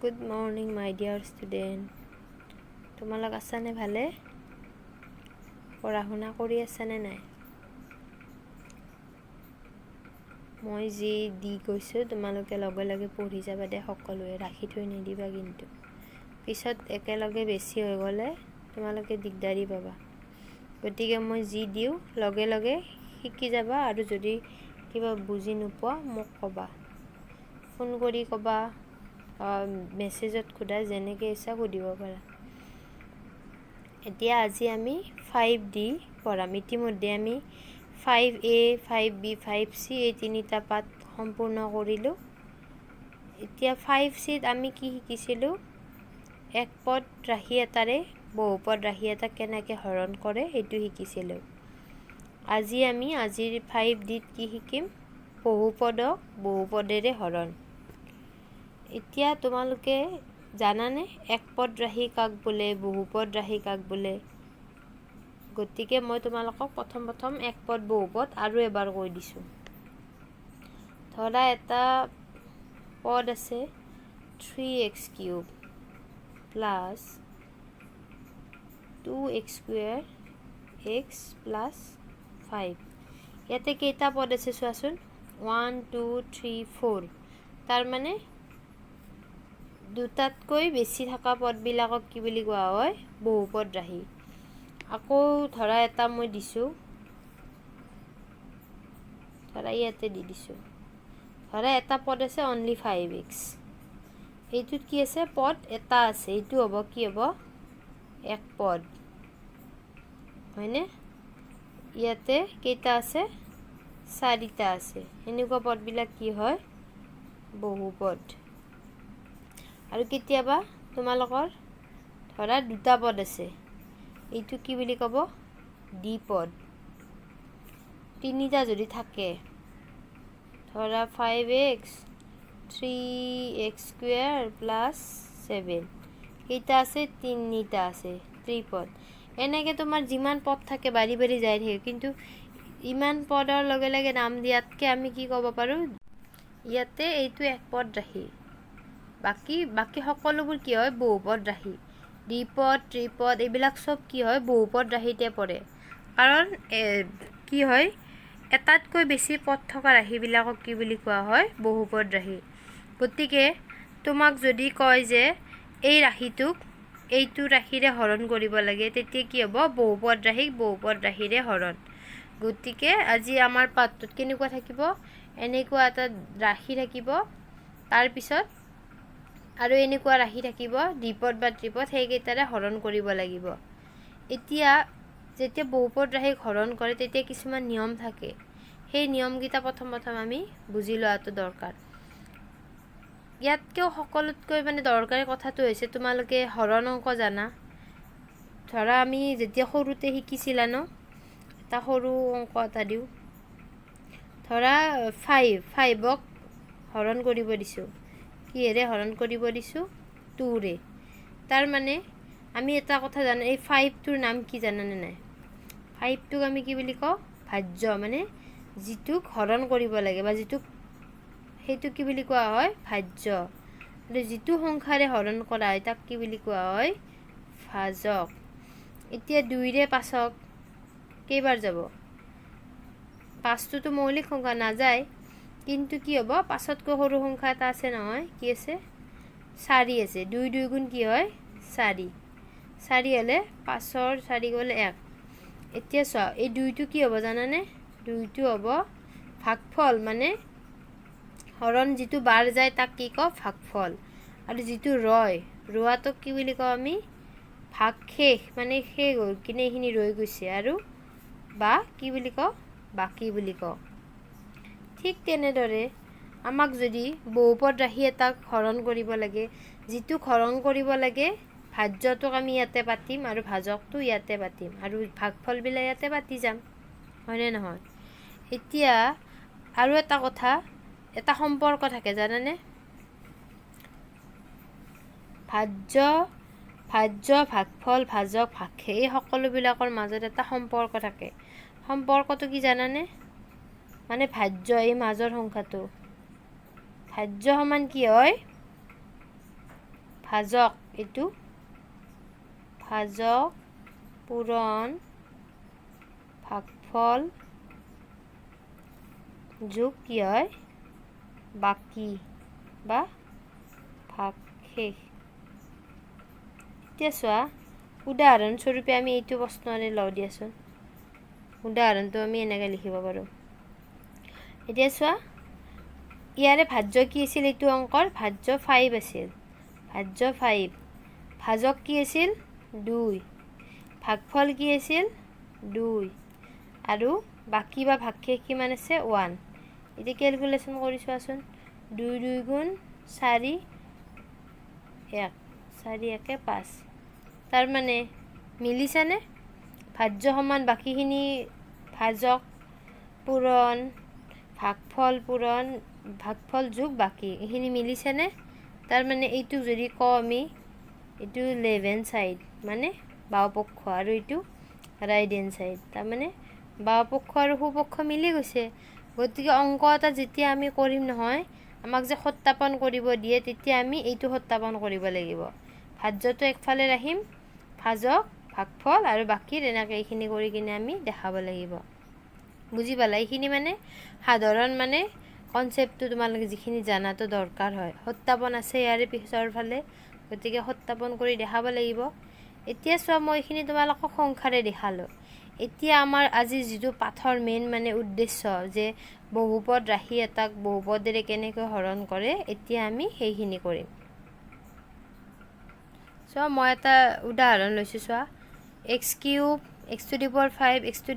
Good morning, my dear student. তোমালোক আছানে ভালে? পঢ়া শুনা কৰি আছানে নাই? মই যি দি গৈছোঁ তোমালোকে লগে লগে পঢ়ি যাবা দে, সকলোৱে ৰাখি থৈ নিদিবা কিন্তু। পিছত একেলগে বেছি হৈ গ'লে তোমালোকে দিগদাৰি পাবা। গতিকে মই যি দিওঁ লগে লগে শিকি যাবা, আৰু যদি কিবা বুজি নোপোৱা মোক ক'বা, ফোন কৰি ক'বা, মেছেজত সোধা, যেনেকৈ ইচ্ছা সুধিব পাৰা। এতিয়া আজি আমি 5D পঢ়াম। ইতিমধ্যে আমি 5A, 5B, 5C এই তিনিটা পাঠ সম্পূৰ্ণ কৰিলোঁ। এতিয়া 5Cত আমি কি শিকিছিলোঁ? এক পদ ৰাশি এটাৰে বহুপদ ৰাশি এটা কেনেকৈ হৰণ কৰে সেইটো শিকিছিলোঁ। আজিৰ 5Dত কি শিকিম? বহুপদক বহুপদেৰে হৰণ। এতিয়া তোমালোকে জানানে এক পদ ৰাশি কাক বোলে, বহুপদ ৰাশি কাক বোলে? গতিকে মই তোমালোকক প্ৰথম এক পদ বহুপদ আৰু এবাৰ কৈ দিছোঁ। ধৰা এটা পদ আছে 3x³ plus 2x² x plus 5। ইয়াতে কেইটা পদ আছে চোৱাচোন, 1 2 3 4। তাৰমানে দুটাতকৈ বেছি থকা পদবিলাকক কি বুলি কোৱা হয়? বহুপদ ৰাশি। আকৌ ধৰা এটা মই দিছোঁ, ধৰা ইয়াতে দি দিছোঁ, ধৰা এটা পদ আছে অনলি 5x। এইটোত কি আছে? পদ এটা আছে, এইটো হ'ব কি হ'ব? এক পদ, হয়নে? ইয়াতে কেইটা আছে? 4টা আছে। এনেকুৱা পদবিলাক কি হয়? বহুপদ। আৰু কেতিয়াবা তোমালোকৰ ধৰা দুটা পদ আছে, এইটো কি বুলি ক'ব? দ্বিপদ। তিনিটা যদি থাকে, ধৰা 5x 3x² প্লাছ 7, কেইটা আছে? তিনিটা আছে, ত্ৰিপদ। এনেকৈ তোমাৰ যিমান পদ থাকে বাঢ়ি বাঢ়ি যাই থাকে, কিন্তু ইমান পদৰ লগে লগে নাম দিয়াতকৈ আমি কি ক'ব পাৰোঁ? ইয়াতে এইটো এক পদ ৰাশি, বাকী সকলোবোৰ কি হয়? বহুপদ ৰাশি। দ্বিপদ, ত্ৰিপদ এইবিলাক চব কি হয়? বহুপদ ৰাশিতে পৰে। কাৰণ কি হয়? এটাতকৈ বেছি পদ থকা ৰাশিবিলাকক কি বুলি কোৱা হয়? বহুপদ ৰাশি। গতিকে তোমাক যদি কয় যে এই ৰাশিটোক এইটো ৰাশিৰে হৰণ কৰিব লাগে, তেতিয়া কি হ'ব? বহুপদ ৰাশিক বহুপদ ৰাশিৰে হৰণ। গতিকে আজি আমাৰ পাঠটোত কেনেকুৱা থাকিব? এনেকুৱা এটা ৰাশি থাকিব, তাৰপিছত আৰু এনেকুৱা ৰাশি থাকিব দ্বিপদ বা ত্ৰিপদ, সেইকেইটাৰে হৰণ কৰিব লাগিব। এতিয়া যেতিয়া বহুপদ ৰাশিক হৰণ কৰে তেতিয়া কিছুমান নিয়ম থাকে, সেই নিয়মকেইটা প্ৰথম আমি বুজি লোৱাটো দৰকাৰ। ইয়াতকৈও সকলোতকৈ দৰকাৰী কথাটো হৈছে তোমালোকে হৰণ অংক জানা। ধৰা আমি যেতিয়া সৰুতে শিকিছিলা ন, এটা সৰু অংক এটা দিওঁ, ধৰা 5ক হৰণ কৰিব দিছোঁ। কিহেৰে হৰণ কৰিব দিছোঁ? 2ৰে। তাৰমানে আমি এটা কথা জানো, এই 5টোৰ নাম কি জানানে নাই? 5টোক আমি কি বুলি কওঁ? ভাজ্য। মানে যিটোক হৰণ কৰিব লাগে বা সেইটো কি বুলি কোৱা হয়? ভাজ্য। আৰু যিটো সংখ্যাৰে হৰণ কৰা হয় তাক কি বুলি কোৱা হয়? ভাজক। এতিয়া 2ৰে 5ক কেইবাৰ যাব? 5টোতো মৌলিক সংখ্যা, নাযায়। কিন্তু কি হ'ব? 5তকৈ সৰু সংখ্যা এটা আছে নহয়, কি আছে? 4 আছে। 2 2 গুণ কি হয়? 4। 4 হ'লে 5ৰ 4 গ'লে 1। এতিয়া চোৱা, এই 2টো কি হ'ব জানানে? 2টো হ'ব ভাগফল। মানে হৰণ যিটো বাৰ যায় তাক কি কওঁ? ভাগফল। আৰু যিটো ৰোৱাটোক কি বুলি কওঁ আমি? ভাগশেষ। মানে শেষ হৈ কিনে এইখিনি ৰৈ গৈছে, আৰু বা কি বুলি কওঁ? বাকী বুলি কওঁ। ঠিক তেনেদৰে আমাক যদি বহুপদ ৰাশি এটাক হৰণ কৰিব লাগে, যিটোক হৰণ কৰিব লাগে ভাজ্যটোক আমি ইয়াতে পাতিম, আৰু ভাজকটো ইয়াতে পাতিম, আৰু ভাগফলবিলাক ইয়াতে পাতি যাম, হয়নে নহয়? এতিয়া আৰু এটা কথা, এটা সম্পৰ্ক থাকে জানানে? ভাজ্য, ভাগফল, ভাজক, ভাগশেষ এই সকলোবিলাকৰ মাজত এটা সম্পৰ্ক থাকে। সম্পৰ্কটো কি জানানে? মানে ভাজ্য, এই মাজৰ সংখ্যাটো ভাজ্য সমান কি হয়? ভাজক এইটো ভাজক পূৰণ ভাগফল যোগ কি হয় বাকী বা ভাগশেষ। এতিয়া চোৱা উদাহৰণস্বৰূপে আমি এইটো প্ৰশ্নৰে লওঁ দিয়াচোন। উদাহৰণটো আমি এনেকৈ লিখিব পাৰোঁ। এতিয়া চোৱা ইয়াৰে ভাজ্য কি আছিল, এইটো অংকৰ ভাজ্য 5 আছিল, ভাজ্য 5। ভাজক কি আছিল 2, ভাগফল কি আছিল 2 আৰু বাকী বা ভাগশেষ কিমান আছে 1। এতিয়া কেলকুলেশ্যন কৰি চোৱাচোন, 2 2 গুণ 4 1 4 1 5। তাৰমানে মিলিছেনে? ভাজ্য সমান বাকীখিনি ভাজক পূৰণ ভাগফল যোগ বাকী, এইখিনি মিলিছেনে? তাৰমানে এইটো যদি কওঁ আমি এইটো লেফ্ট হেণ্ড চাইড মানে বাওঁপক্ষ আৰু এইটো ৰাইট হেণ্ড চাইড, তাৰমানে বাওঁপক্ষ আৰু সোঁপক্ষ মিলি গৈছে। গতিকে অংক এটা যেতিয়া আমি কৰিম নহয়, আমাক যে সত্যাপন কৰিব দিয়ে তেতিয়া আমি এইটো সত্যাপন কৰিব লাগিব। ভাজ্যটো একফালে ৰাখিম, ভাজক ভাগফল আৰু বাকীৰ এনেকৈ এইখিনি কৰি কিনে আমি দেখাব লাগিব। বুজি পালা? এইখিনি মানে সাধাৰণ মানে কনচেপ্টটো তোমালোকে যিখিনি জানাটো দৰকাৰ হয়। সত্যাপন আছে ইয়াৰে পিছৰ ফালে, গতিকে সত্যাপন কৰি দেখাব লাগিব। এতিয়া চোৱা মই এইখিনি তোমালোকক সংখ্যাৰে দেখালোঁ। এতিয়া আমাৰ আজি যিটো পাঠৰ মেইন মানে উদ্দেশ্য যে বহুপদ ৰাশি এটাক বহুপদেৰে কেনেকৈ হৰণ কৰে, এতিয়া আমি সেইখিনি কৰিম। চোৱা মই এটা উদাহৰণ লৈছোঁ। চোৱা x³ x⁵ x⁴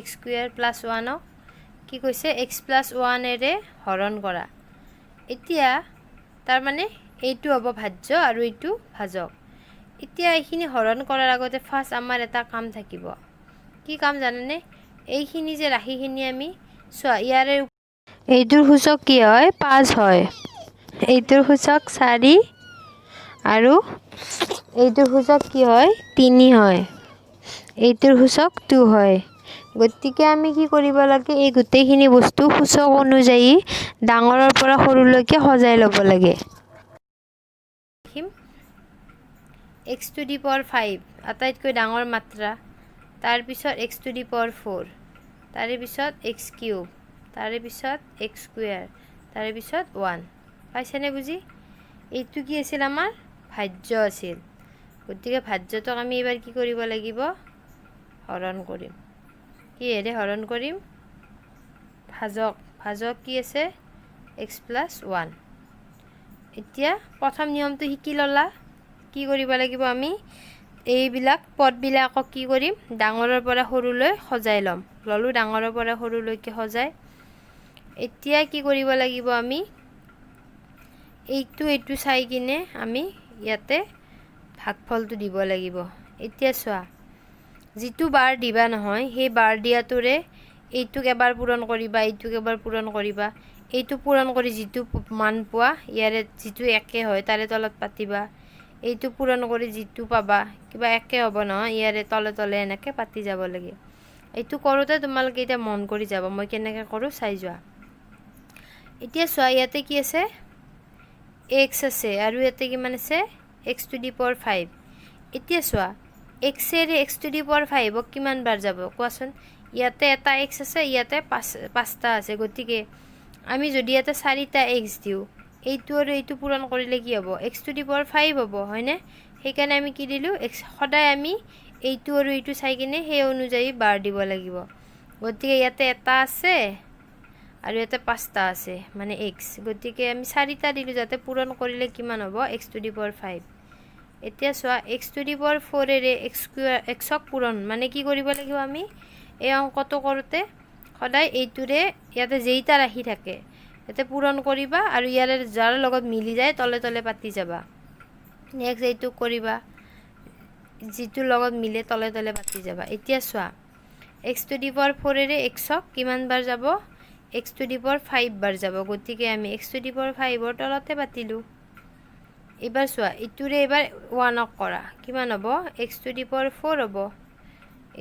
x² + 1ক কি কৈছে x + 1এৰে হৰণ কৰা। এতিয়া তাৰমানে এইটো হ'ব ভাজ্য আৰু এইটো ভাজক। এতিয়া এইখিনি হৰণ কৰাৰ আগতে ফাৰ্ষ্ট আমাৰ এটা কাম থাকিব। কি কাম জানেনে? এইখিনি যে ৰাশিখিনি আমি চোৱা ইয়াৰে এইটোৰ সূচক কি হয় 5 হয়, এইটোৰ সূচক 4 আৰু এইটোৰ সূচক কি হয় 3 হয়, এইটোৰ সূচক 2 হয়। গতিকে আমি কি কৰিব লাগে, এই গোটেইখিনি বস্তু সূচক অনুযায়ী ডাঙৰৰ পৰা সৰুলৈকে সজাই ল'ব লাগে। x⁵ আটাইতকৈ ডাঙৰ মাত্ৰা, তাৰপিছত x⁴, তাৰে পিছত x³ তাৰে পিছত x², তাৰে পিছত 1। পাইছেনে বুজি? এইটো কি আছিল আমাৰ ভাজ্য আছিল। গতিকে ভাজ্যটোক আমি এইবাৰ কি কৰিব লাগিব হৰণ কৰিম। কিহেৰে হৰণ কৰিম? ভাজক কি আছে x + 1। এতিয়া প্ৰথম নিয়মটো শিকি ল'লা। কি কৰিব লাগিব আমি এইবিলাক পদবিলাকক কি কৰিম ডাঙৰৰ পৰা সৰুলৈ সজাই ল'লোঁ ডাঙৰৰ পৰা সৰুলৈকে সজাই। এতিয়া কি কৰিব লাগিব আমি এইটো চাই কিনে আমি ইয়াতে ভাগফলটো দিব লাগিব। এতিয়া চোৱা যিটো বাৰ দিবা নহয় সেই বাৰ দিয়াটোৰে এইটোক এবাৰ পূৰণ কৰিবা, এইটোক এবাৰ পূৰণ কৰিবা। এইটো পূৰণ কৰি যিটো মান পোৱা ইয়াৰে যিটো একে হয় তাৰে তলত পাতিবা, এইটো পূৰণ কৰি যিটো পাবা কিবা একে হ'ব নহয় ইয়াৰে তলে তলে এনেকৈ পাতি যাব লাগে। এইটো কৰোঁতে তোমালোকে এতিয়া মন কৰি যাব, মই কেনেকৈ কৰোঁ চাই যোৱা। এতিয়া চোৱা ইয়াতে কি আছে x আছে আৰু ইয়াতে কিমান আছে x⁵। এতিয়া চোৱা xৰে x⁵ কিমান বাৰ যাব কোৱাচোন? ইয়াতে এটা x আছে, ইয়াতে 5টা আছে। গতিকে আমি যদি ইয়াতে 4টা x দিওঁ, এইটো আৰু এইটো পূৰণ কৰিলে কি হ'ব x⁵ হ'ব, হয়নে? সেইকাৰণে আমি কি দিলোঁ সদায় আমি এইটো আৰু এইটো চাই কিনে সেই অনুযায়ী বাৰ দিব লাগিব। গতিকে ইয়াতে এটা আছে আৰু ইয়াতে 5টা আছে মানে x, গতিকে আমি 4টা দিলোঁ যাতে পূৰণ কৰিলে কিমান হ'ব x⁵। এতিয়া চোৱা x⁴ xক পূৰণ মানে কি কৰিব লাগিব আমি এই অংকটো কৰোঁতে সদায় এইটোৰে ইয়াতে যেইটা ৰাশি থাকে ইয়াতে পূৰণ কৰিবা আৰু ইয়াৰে যাৰ লগত মিলি যায় তলে তলে পাতি যাবা। নেক্সট এইটো কৰিবা, যিটোৰ লগত মিলে তলে তলে পাতি যাবা। এতিয়া চোৱা x⁴ xক কিমান বাৰ যাব x⁵ বাৰ যাব। গতিকে আমি x⁵ তলতে পাতিলোঁ। এইবাৰ চোৱা এইটোৰে এইবাৰ 1ক কৰা, কিমান হ'ব x⁴ হ'ব।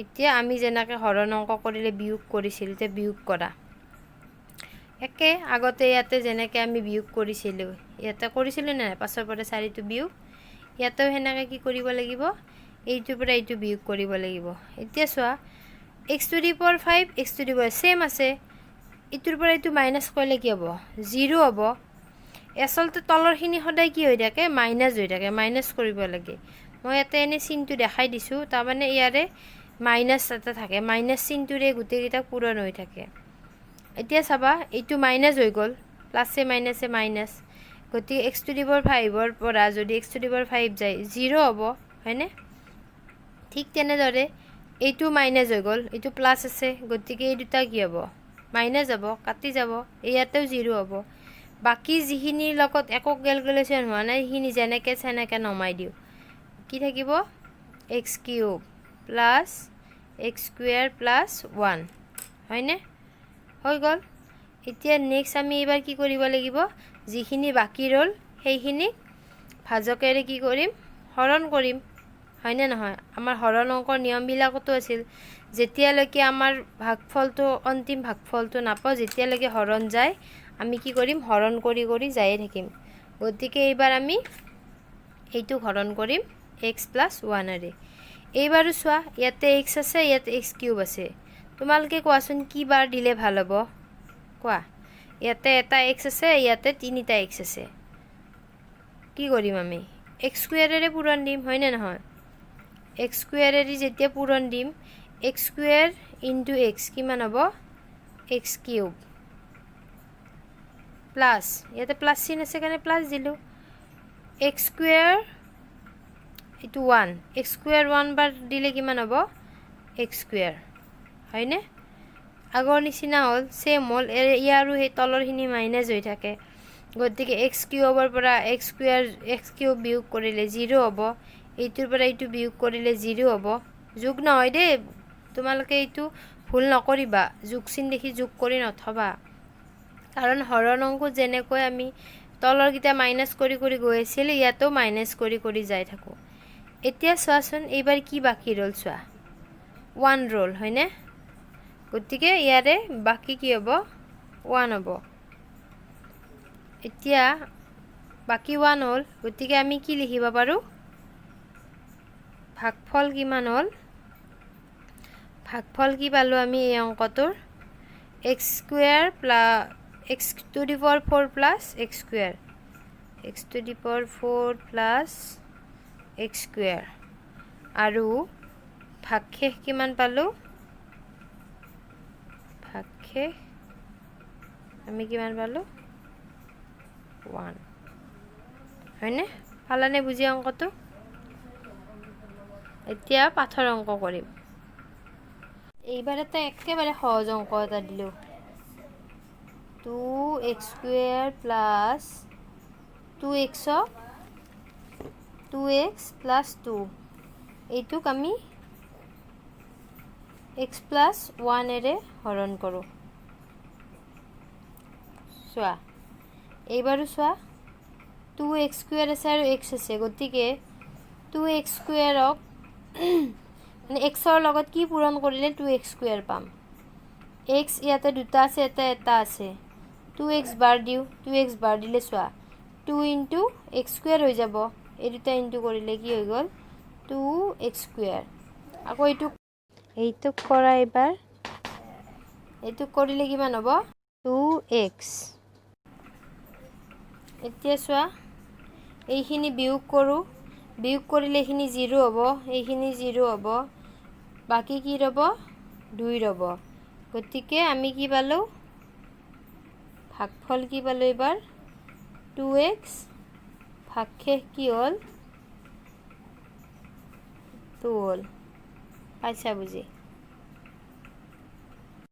এতিয়া আমি যেনেকৈ হৰণ অংক কৰিলে বিয়োগ কৰিছিলোঁ এতিয়া বিয়োগ কৰা একে আগতে ইয়াতে যেনেকৈ আমি বিয়োগ কৰিছিলোঁ ইয়াতে কৰিছিলোঁ নে নাই 5ৰ পৰা 4টো বিয়োগ ইয়াতেও সেনেকৈ কি কৰিব লাগিব এইটোৰ পৰা এইটো বিয়োগ কৰিব লাগিব এতিয়া চোৱা x to the power 5 x to the power same আছে ইটোৰ পৰা এইটো মাইনাস কৰিলে কি হ'ব 0 হ'ব আসলতে তলৰখিনি সদায় কি হৈ থাকে মাইনাস হৈ থাকে মাইনাস কৰিব লাগে মই ইয়াতে এনে চিনটো দেখাই দিছোঁ তাৰ মানে ইয়াৰে মাইনাস এটা থাকে মাইনাস চিনটোৰে গোটেইকেইটা পূৰণ হৈ থাকে এতিয়া চাবা এইটো মাইনাস হৈ গ'ল প্লাসে মাইনাসে মাইনাস গতি x টু দি পাৱাৰ 5 ৰ পৰা যদি x টু দি পাৱাৰ 5 যায় 0 হ'ব হয়নে ঠিক তেনেদৰে এইটো মাইনাস হৈ গ'ল এইটো প্লাস আছে গতিকে এই দুটা কি হ'ব মাইনাস যাব কাটি যাব ইয়াতেও 0 হ'ব বাকি যিখিনিৰ লগত একো ক্যালকুলেশন হোৱা নাই হিনি যেনেকে সেনেকে নমাই দিও কি থাকিব x cube plus x square plus 1 হয়নে হৈ গ'ল এতিয়া নেক্সট আমি এবাৰ কি কৰিব লাগিব যিখিনি বাকি ৰল সেইখিনি ভাজকেৰে কি কৰিম হৰণ কৰিম হয়নে নহয় আমাৰ হৰণ অংকৰ নিয়ম বিলাকতো আছিল যেতিয়ালৈকে আমাৰ ভাগফলটো অন্তিম ভাগফলটো নাপাও যেতিয়ালৈকে হৰণ যায় আমি কি কৰিম হৰণ কৰি কৰি যাই থাকিম গতিকে এইবাৰ আমি এইটো হৰণ কৰিম x + 1 ৰে এইবাৰো চোৱা ইয়াতে x আছে ইয়াতে x কিউব আছে তোমালকে কোৱাচোন কি বাৰ দিলে ভাল হ'ব কোৱা ইয়াতে এটা x আছে ইয়াতে তিনিটা x আছে কি কৰিম আমি x স্কয়াৰেৰে পূৰণ দিম হয়নে নহয় x স্কয়াৰেৰে যেতিয়া পূৰণ দিম x স্কয়ার * x কিমান হ'ব x কিউব প্লাস ইয়াতে প্লাস চিন আছে কাৰণে প্লাস দিলো x স্কয়াৰ ইটো 1 x স্কয়াৰ 1 বাৰ দিলে কিমান হ'ব x স্কয়াৰ হয়নে আগৰ নিচিনা হল সেম হল ইয়াৰো হে তলৰখিনি মাইনাস হৈ থাকে গতিকে x কিউবৰ পৰা x স্কয়াৰ x কিউব বিয়োগ কৰিলে 0 হ'ব এইটোৰ পৰা এইটো বিয়োগ কৰিলে 0 হ'ব যোগ নহয় দে তোমালকে এইটো ভুল নকৰিবা যোগ চিন দেখি যোগ কৰি নথবা কাৰণ হৰণ অংক যেনেকৈ আমি তলৰ গিটা মাইনাস কৰি কৰি গৈ আছিল ইয়াতো মাইনাস কৰি কৰি যাই থাকো এতিয়া চোৱাচোন এইবাৰ কি বাকি ৰল চোৱা 1 ৰল হয়নে গতিকে ইয়াৰে বাকি কি হ'ব 1 হ'ব এতিয়া বাকি 1 হল গতিকে আমি কি লিখিব পাৰো ভাগফল কিমান হল ভাগফল কি পালো আমি এই অংকটোৰ x square plus x to the power 4 plus x square x to the power 4 plus x square আৰু ভাগশেষ কিমান পালো ভাগশেষ আমি কিমান পালো 1 হয়নে পালানে বুজি অংকটো এতিয়া পাথৰ অংক কৰিম এইবাৰ এটা একেবাৰে সহজ অংক এটা দিলো 2x square plus 2x 2x + 2 এইটোক আমি x + 1 এৰে হৰণ কৰো চোৱা এইবাৰো চোৱা 2x স্কয়াৰ আছে আৰু x আছে গতিকে 2x স্কয়াৰক মানে x ৰ লগত কি পূৰণ কৰিলে 2x স্কয়াৰ পাম x ইয়াতে দুটা আছে এটা আছে 2x বাৰ দিও 2x বাৰ দিলে চোৱা 2 * x স্কয়াৰ হৈ যাব এই দুটা ইনটু কৰিলে কি হৈ গল 2x স্কয়াৰ আকৌ এইটো কৰা এবাৰ এইটো কৰিলে কিমান হ'ব 2x এতিয়া চোৱা এইখিনি বিয়োগ কৰো বিয়োগ কৰিলে এইখিনি 0 হ'ব এইখিনি 0 হ'ব বাকি কি ৰব 2 ৰব গতিকে আমি কি পালো ভাগফল কি পালো এবাৰ 2x ভাগশেষ কি হল 2 হল পাইছা বুজি